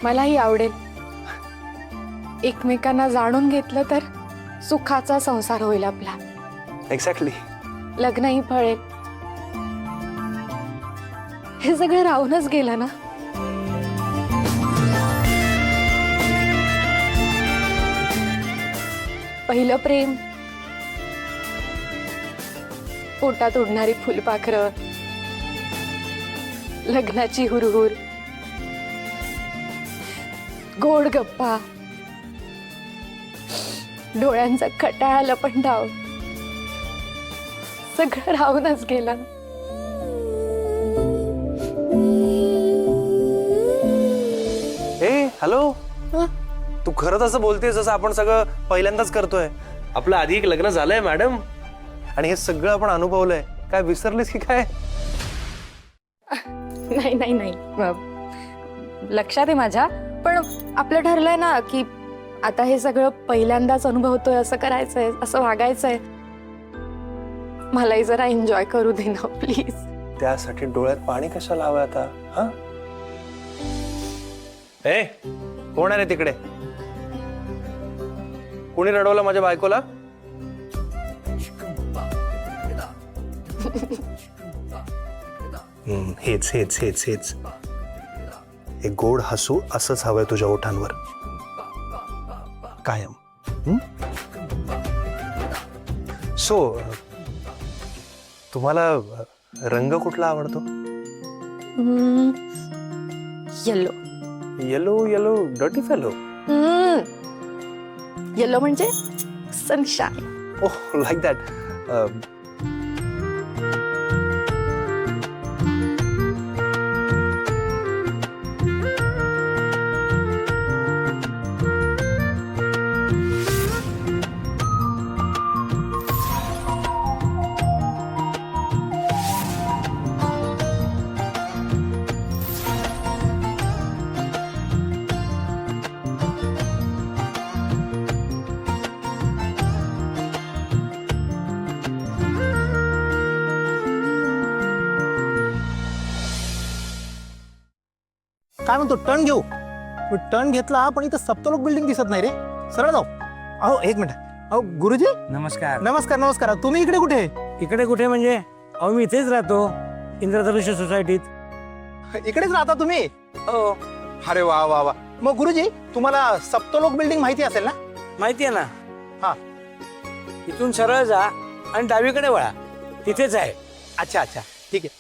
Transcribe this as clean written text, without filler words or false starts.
मलाही आवडेल. एकमेकांना जाणून घेतलं तर सुखाचा संसार होईल आपला. एक्झॅक्टली. लग्नही फळेल. हे सगळं राहूनच गेलं ना. पहिलं प्रेम, पोटात उडणारी फुलपाखरं, लग्नाची हुरहुर, गोड गप्पा, डोळ्यांचा कटाळा लपंडाव, सगळं राहूनच गेलं. ए हॅलो, तू खरंच असं बोलतेस जसं आपण सगळं पहिल्यांदाच करतोय. आपलं आधी एक लग्न झालंय मॅडम, आणि हे सगळं आपण अनुभवलंय. काय विसरलीस की काय? नाही नाही नाही, लक्षात आहे माझ्या. पण आपलं ठरलंय ना की आता हे सगळं पहिल्यांदाच अनुभवतोय, असं करायचंय, असं वागायचंय. मलाही जरा एन्जॉय करू दे ना प्लीज. त्यासाठी डोळ्यात पाणी कशाला हवं आता? हा, ए कोण आहे रे तिकडे? कोणी रडवलं माझ्या बायकोला? हेच हेच हेच हेच एक गोड हसू असंच हवंय तुझ्या ओठांवर कायम. सो तुम्हाला रंग कुठला आवडतो? Yellow. Yellow yellow dirty fellow. Yellow म्हणजे सनशाईन. Oh like that. काय म्हणतो, टर्न घेऊ? टर्न घेतला पण इथं सप्तलोक बिल्डिंग दिसत नाही रे. सरळ जाऊ. अहो एक मिनिट. अहो गुरुजी नमस्कार. नमस्कार. नमस्कार. तुम्ही इकडे कुठे? इकडे कुठे म्हणजे? अहो मी इथेच राहतो, इंद्रधनुष्य सोसायटीत. इकडेच राहता तुम्ही? हो. अरे वा वा वा. मग गुरुजी तुम्हाला सप्तलोक बिल्डिंग माहिती असेल ना? माहिती आहे ना. हा. इथून सरळ जा आणि डावीकडे वळा, तिथेच आहे. अच्छा अच्छा ठीक आहे.